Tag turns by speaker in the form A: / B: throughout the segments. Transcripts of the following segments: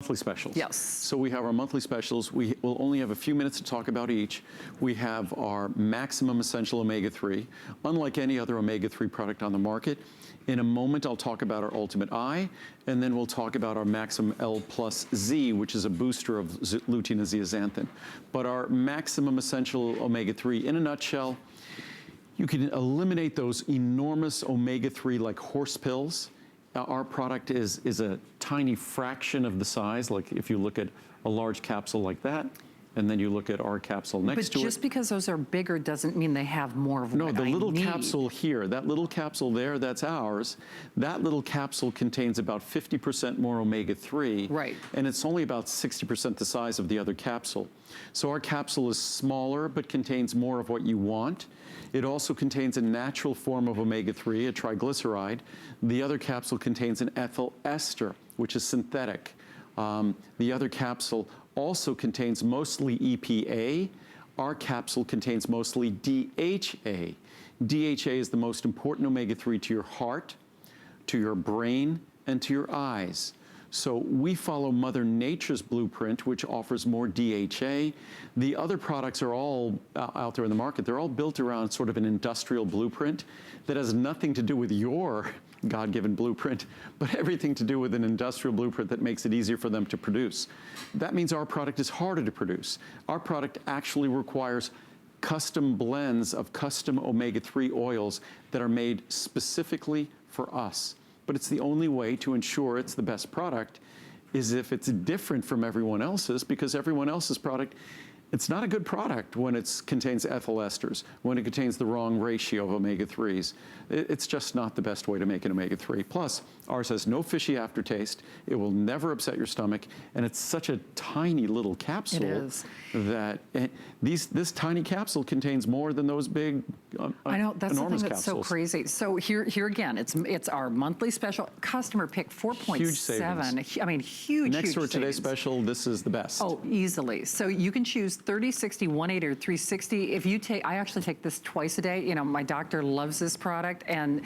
A: Monthly specials.
B: Yes.
A: So we have our monthly specials. We will only have a few minutes to talk about each. We have our Maximum Essential Omega-3, unlike any other omega-3 product on the market. In a moment, I'll talk about our Ultimate I, and then we'll talk about our Maximum L plus Z, which is a booster of lutein and zeaxanthin. But our Maximum Essential Omega-3, in a nutshell, you can eliminate those enormous omega-3 like horse pills. Our product is a tiny fraction of the size, like if you look at a large capsule like that, and then you look at our capsule next to it.
B: But just because those are bigger doesn't mean they have more of what I need.
A: No, the little capsule here, that little capsule there, that's ours. That little capsule contains about 50% more omega-3.
B: Right.
A: And it's only about 60% the size of the other capsule. So our capsule is smaller, but contains more of what you want. It also contains a natural form of omega-3, a triglyceride. The other capsule contains an ethyl ester, which is synthetic. The other capsule also contains mostly EPA. Our capsule contains mostly DHA. DHA is the most important omega-3 to your heart, to your brain, and to your eyes. So we follow Mother Nature's blueprint, which offers more DHA. The other products are all out there in the market. They're all built around sort of an industrial blueprint that has nothing to do with your God-given blueprint, but everything to do with an industrial blueprint that makes it easier for them to produce. That means our product is harder to produce. Our product actually requires custom blends of custom omega-3 oils that are made specifically for us. But it's the only way to ensure it's the best product is if it's different from everyone else's, because everyone else's product, it's not a good product when it contains ethyl esters, when it contains the wrong ratio of omega-3s. It's just not the best way to make an omega-3. Plus, ours has no fishy aftertaste. It will never upset your stomach, and it's such a tiny little capsule.
B: It is.
A: That this tiny capsule contains more than those big,
B: I know, that's the thing that's so
A: capsules.
B: crazy. So here again, it's our monthly special. Customer pick 4.7.
A: Huge savings.
B: I mean, huge.
A: Next to our
B: savings.
A: today's special, this is the best.
B: Oh, easily. So you can choose 30, 60, 180, or 360. If you take, I actually take this twice a day. You know, my doctor loves this product, and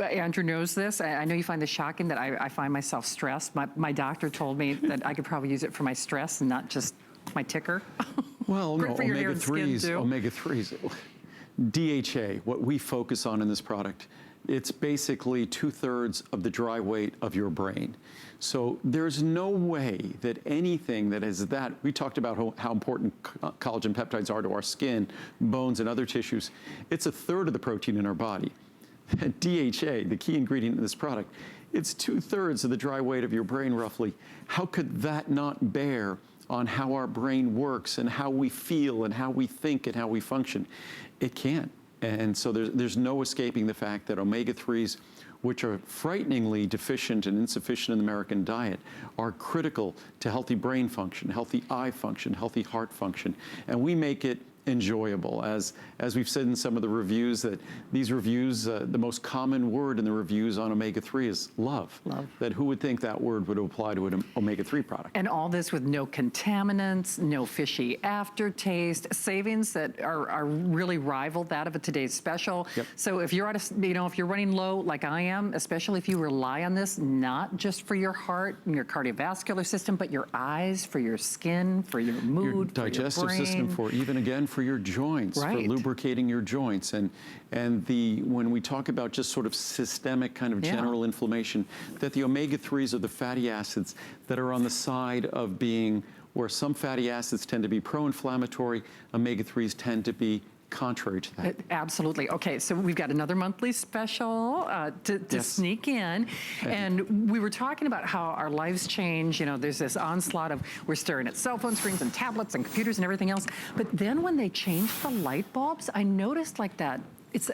B: Andrew knows this. I know you find this shocking that I find myself stressed. My doctor told me that I could probably use it for my stress and not just my ticker.
A: Well, no,
B: omega-3s,
A: omega-3s. DHA, what we focus on in this product, it's basically 2/3 of the dry weight of your brain. So there's no way that anything that is that, we talked about how important collagen peptides are to our skin, bones, and other tissues. It's 1/3 of the protein in our body. DHA, the key ingredient in this product, it's 2/3 of the dry weight of your brain, roughly. How could that not bear on how our brain works and how we feel and how we think and how we function? It can't. And so there's no escaping the fact that omega-3s, which are frighteningly deficient and insufficient in the American diet, are critical to healthy brain function, healthy eye function, healthy heart function. And we make it enjoyable. As we've said in some of the reviews, that these reviews, the most common word in the reviews on omega-3 is love.
B: Love.
A: That who would think that word would apply to an omega-3 product?
B: And all this with no contaminants, no fishy aftertaste, savings that are really rival that of a today's special.
A: Yep.
B: So if you're at a, if you're running low like I am, especially if you rely on this, not just for your heart and your cardiovascular system, but your eyes, for your skin, for your mood,
A: your digestive
B: for your brain.
A: system, for even again for your joints,
B: Right.
A: for lubricating your joints, and when we talk about just sort of systemic kind of general inflammation, that the omega-3s are the fatty acids that are on the side of being, where some fatty acids tend to be pro-inflammatory, omega-3s tend to be contrary to that.
B: Absolutely. Okay, so we've got another monthly special to sneak in. And we were talking about how our lives change. You know, there's this onslaught of, we're staring at cell phone screens and tablets and computers and everything else. But then when they changed the light bulbs, I noticed like that, it's